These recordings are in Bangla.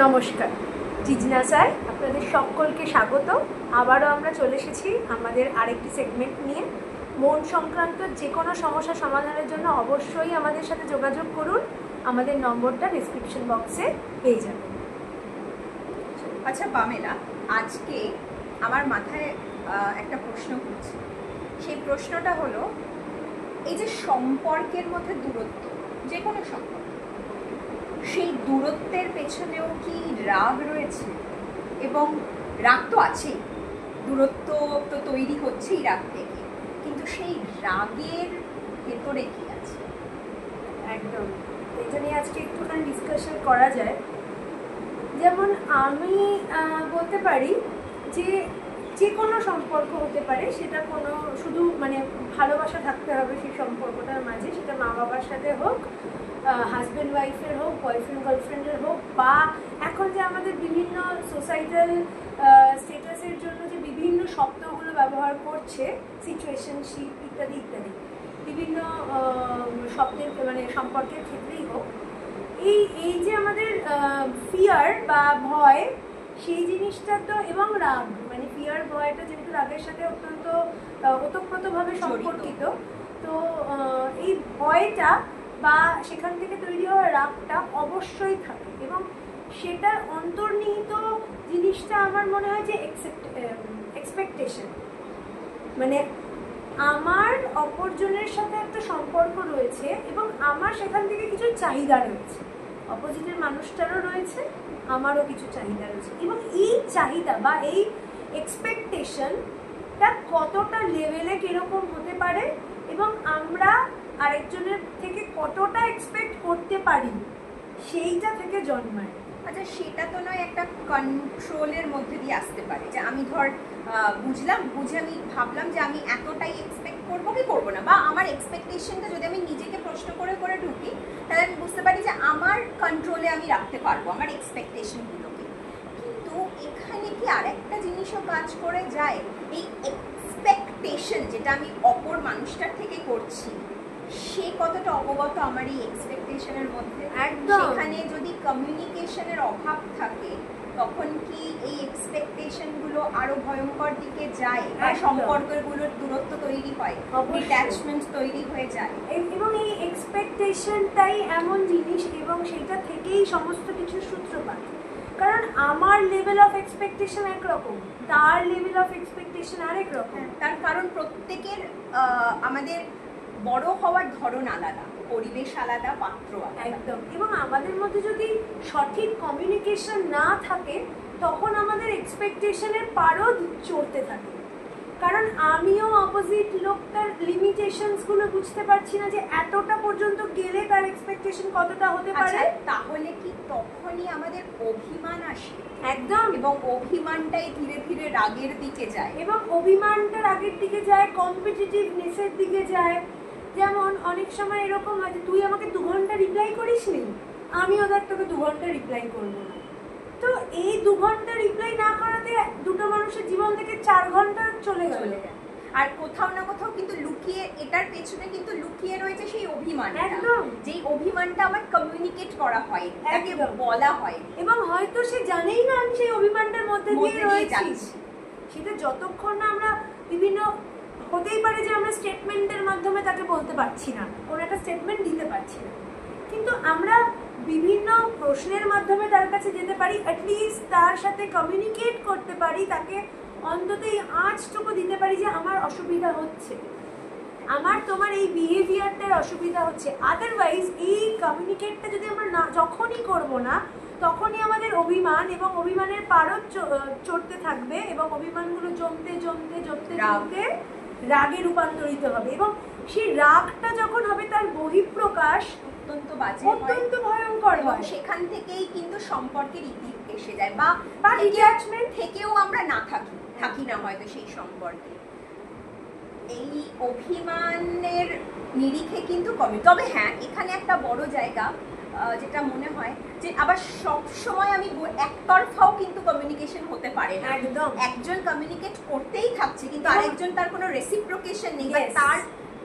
নমস্কার, জিজ্ঞাসায় আপনাদের সকলকে স্বাগত। আবারও আমরা চলে এসেছি আমাদের আরেকটি সেগমেন্ট নিয়ে। মন সংক্রান্ত যে কোনো সমস্যা সমাধানের জন্য অবশ্যই আমাদের সাথে যোগাযোগ করুন। আমাদের নম্বরটা ডিসক্রিপশন বক্সে পেয়ে যাবেন। আচ্ছা পামেলা, আজকে আমার মাথায় একটা প্রশ্ন ঘুরছে। সেই প্রশ্নটা হলো, এই যে সম্পর্কের মধ্যে দূরত্ব, যে কোনো সম্পর্ক, সেই দূরত্বের পেছনেও কি রাগ রয়েছে? এবং রাগ তো আছেই, দূরত্ব তো তৈরি হচ্ছেই রাগ থেকে, কিন্তু সেই রাগের ভেতরে কি আছে? একদম, এটা নিয়ে আজকে একটুখানি ডিসকাশন করা যায়। যেমন আমি বলতে পারি যে কোনো সম্পর্ক হতে পারে, সেটা কোনো শুধু ভালোবাসা থাকতে হবে সেই সম্পর্কটার মাঝে, সেটা মা বাবার সাথে হোক, হাজব্যান্ড ওয়াইফের হোক, বয়ফ্রেন্ড গার্লফ্রেন্ডের হোক, বা এখন যে আমাদের বিভিন্ন সোসাইটাল স্টেটাসের জন্য যে বিভিন্ন শব্দগুলো ব্যবহার করছে, সিচুয়েশনশিপ ইত্যাদি ইত্যাদি, বিভিন্ন শব্দের সম্পর্কের ক্ষেত্রেই হোক, এই যে আমাদের ফিয়ার বা ভয়, সেই জিনিসটা তো, এবং রাগ, ফিয়ার ভয়টা যেহেতু রাগের সাথে অত্যন্ত ওতপ্রোতভাবে সম্পর্কিত, তো এই ভয়টা বা সেখান থেকে তৈরি হওয়া রাগটা অবশ্যই থাকে, এবং সেটার অন্তর্নিহিত জিনিসটা আমার মনে হয় যে এক্সপেকটেশন। আমার অপরজনের সাথে একটা সম্পর্ক রয়েছে এবং আমার সেখান থেকে কিছু চাহিদা রয়েছে, অপোজিটের মানুষটারও রয়েছে, আমারও কিছু চাহিদা রয়েছে, এবং এই চাহিদা বা এই এক্সপেকটেশনটা কতটা লেভেলে কীরকম হতে পারে এবং আমরা আরেকজনের থেকে কতটা এক্সপেক্ট করতে পারি, সেইটা থেকে জন্মায়। আচ্ছা, সেটা তো নয় একটা কন্ট্রোলের মধ্যে দিয়ে আসতে পারে, যে আমি বুঝে আমি ভাবলাম যে আমি এতটাই এক্সপেক্ট করবো কি করবো না, বা আমার এক্সপেকটেশনটা যদি আমি নিজেকে প্রশ্ন করে করে ঢুকি, তাহলে আমি বুঝতে পারি যে আমার কন্ট্রোলে আমি রাখতে পারবো আমার এক্সপেকটেশনগুলোকে। কিন্তু এখানে কি আরেকটা জিনিসও কাজ করে যায়, এই এক্সপেকটেশন যেটা আমি অপর মানুষটার থেকে করছি, সে কতটা অবগত আমার এই এক্সপেকটেশনের মধ্যে। সেখানে যদি কমিউনিকেশনের অভাব থাকে, তখন কি এই এক্সপেকটেশনগুলো আরো ভয়ঙ্কর দিকে যায়, বা সম্পর্কগুলোর দূরত্ব তৈরি হয়, ডিট্যাচমেন্ট তৈরি হয়ে যায়। এবং এই এক্সপেকটেশনটাই এমন জিনিস, এবং সেটা থেকেই সমস্ত কিছুর সূত্রপাত। কারণ আমার লেভেল অফ এক্সপেকটেশন একরকম, তার লেভেল অফ এক্সপেকটেশন আরেক রকম। তার কারণ প্রত্যেকের আমাদের বড় হওয়ার ধরন আলাদা, পরিবেশ আলাদা, পাত্র আলাদা। একদম, এবং আমাদের মধ্যে যদি সঠিক কমিউনিকেশন না থাকে, তখন আমাদের এক্সপেকটেশনের পারও চড়তে থাকে। কারণ আমিও অপোজিট লোকটার লিমিটেশনসগুলো বুঝতে পারছি না, যে এতটা পর্যন্ত গেলে তার এক্সপেকটেশন কতটা হতে পারে। তাহলে কি তখনই আমাদের অভিমান আসে? একদম, এবং অভিমানটাই ধীরে ধীরে রাগের দিকে যায়, এবং অভিমানটা রাগের দিকে যায়, কম্পিটিটিভনেসের দিকে যায়। যেমন অনেক সময় এরকম হয় যে তুই আমাকে 2 ঘন্টা রিপ্লাই করিস নি, আমিও তোকে 2 ঘন্টা রিপ্লাই করবো না। তো এই 2 ঘন্টা রিপ্লাই না করাতে দুটো মানুষের জীবন থেকে 4 ঘন্টা চলে গেল। আর কোথাও না কোথাও কিন্তু লুকিয়ে, এটার পেছনে কিন্তু লুকিয়ে রয়েছে সেই অভিমান। একদম, যেই অভিমানটা আমার কমিউনিকেট করা হয়, তাকে বলা হয়, এবং হয়তো সে জানেই না আমি সেই অভিমানটার মধ্যে দিয়ে রয়েছি। সেটা যতক্ষণ না আমরা বিভিন্ন, হতেই পারে যে আমরা স্টেটমেন্টের মাধ্যমে তাকে বলতে পারছি না, কোনো একটা স্টেটমেন্ট দিতে পারছি না, কিন্তু আমরা বিভিন্ন প্রশ্নের মাধ্যমে তার কাছে যেতে পারি, অ্যাটলিস্ট তার সাথে কমিউনিকেট করতে পারি, তাকে অন্তত এই আঁচটুকু দিতে পারি যে আমার অসুবিধা হচ্ছে, আমার তোমার এই বিহেভিয়ারটার অসুবিধা হচ্ছে। আদারওয়াইজ এই কমিউনিকেটটা যদি আমরা যখনই করব না, তখনই আমাদের অভিমান এবং অভিমানের পারদ চড়তে থাকবে, এবং অভিমানগুলো জমতে জমতে জমতে জমতে রাগে রূপান্তরিত হবে, এবং সেই রাগটা যখন হবে তার বহিঃপ্রকাশ অত্যন্ত বাজে, অত্যন্ত ভয়ঙ্কর হয়। সেখান থেকেই কিন্তু সম্পর্কের ইতি এসে যায়, বা ডিট্যাচমেন্ট থেকেও আমরা না থাকি না হয়তো সেই সম্পর্কে। এই অভিমানের নিরিখে কিন্তু কমে। তবে হ্যাঁ, এখানে একটা বড় জায়গা যেটা মনে হয় যে আবার সব সময় আমি একতরফাও কিন্তু কমিউনিকেশন হতে পারে না। একদম, একজন কমিউনিকেট করতেই থাকছে কিন্তু আরেকজন তার কোনো রেসিপ্রোকেশন নেই, বা তার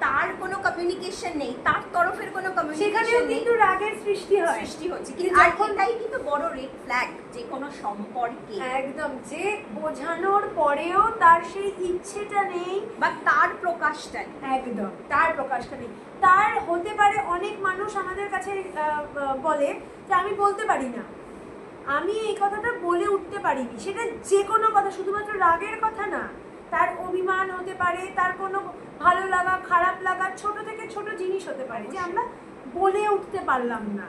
তার কোনো কমিউনিকেশন নেই, তার তরফের কোনো সেখানেও কমিউনিকেশন নেই, কিন্তু রাগের সৃষ্টি হয়, সৃষ্টি হচ্ছে। আর এটাই কিন্তু বড় রেড ফ্ল্যাগ যে কোনো সম্পর্কে। একদম, যে বোঝানোর পরেও তার সেই ইচ্ছেটা নেই বা তার প্রকাশটা নেই, একদম তার প্রকাশটা নেই। তার হতে পারে অনেক মানুষ আমাদের কাছে বলে যে আমি বলতে পারি না, আমি এই কথাটা বলে উঠতে পারিনি। সেটা যে কোনো কথা, শুধুমাত্র রাগের কথা না, তার অভিমান হতে পারে, তার কোনো ভালো লাগা খারাপ লাগা, ছোট থেকে ছোট জিনিস হতে পারে যে আমরা বলে উঠতে পারলাম না।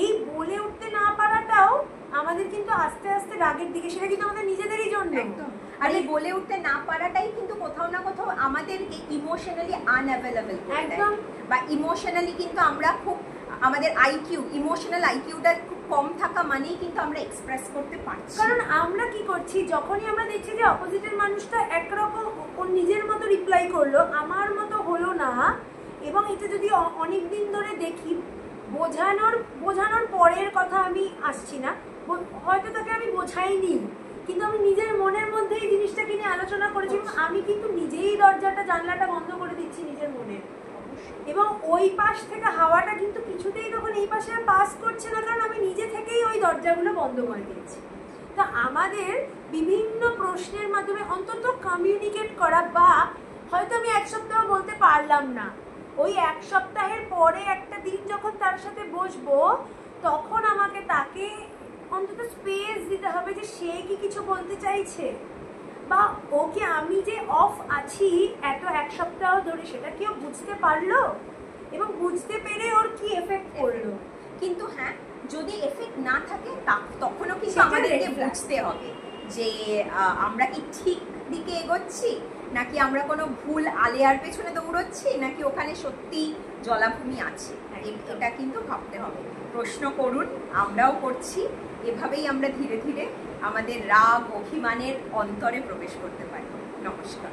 এই বলে উঠতে না পারাটাও আমাদের কিন্তু আস্তে আস্তে রাগের দিকে, সেটা কিন্তু আমাদের নিজেদেরই জন্য। একদম। আর এই বলে উঠতে না পারাটাই কিন্তু কোথাও না কোথাও আমাদেরকে ইমোশনালি আনঅ্যাভেলেবল করে দেয়। একদম। বা ইমোশনালি কিন্তু আমরা খুব, আমাদের আইকিউ, ইমোশনাল আইকিউটা খুব কম থাকা মানেই কিন্তু আমরা এক্সপ্রেস করতে পারছি। কারণ আমরা কি করছি, যখনই আমরা দেখছি যে অপোজিটের মানুষটা একরকম ওর নিজের মতো রিপ্লাই করলো, আমার মতো হলো না, এবং এটা যদি অনেক দিন ধরে দেখি, বোঝানোর পরের কথা আমি আসছি না, হয়তো তাকে আমি বোঝাইনি, কিন্তু আমি নিজের মনের মধ্যেই জিনিসটাকে নিয়ে আলোচনা করেছি, এবং আমি কিন্তু নিজেই দরজাটা জানলাটা বন্ধ করে দিচ্ছি নিজের মনে, এবং ওই পাশ থেকে হাওয়াটা কিন্তু কিছুতেই তখন এই পাশে পাস করছে না, কারণ আমি নিজে থেকেই ওই দরজাগুলো বন্ধ করে দিয়েছি। তা আমাদের বিভিন্ন প্রশ্নের মাধ্যমে অন্তত কমিউনিকেট করা, বা হয়তো আমি এক সপ্তাহ বলতে পারলাম না, ওই এক সপ্তাহের পরে একটা দিন যখন তার সাথে বসবো, তখন আমাকে তাকে অন্তত স্পেস দিতে হবে যে সে কি কিছু বলতে চাইছে, বা ওকে আমি যে অফ আছি এত এক সপ্তাহ ধরে সেটা কেউ বুঝতে পারলো, এবং বুঝতে পেরে ওর কি এফেক্ট করলো। কিন্তু হ্যাঁ, যদি এফেক্ট না থাকে তখনও কিন্তু সেটা আমাদেরকে red flag। বুঝতে হবে যে আমরা কি ঠিক দিকে এগোচ্ছি, নাকি আমরা কোনো ভুল আলেয়ার পেছনে দৌড়চ্ছি, নাকি ওখানে সত্যি জলাভূমি আছে। এটা কিন্তু ভাবতে হবে। প্রশ্ন করুন, আমরাও করছি। এভাবেই আমরা ধীরে ধীরে আমাদের রাগ অভিমানের অন্তরে প্রবেশ করতে পারি। নমস্কার।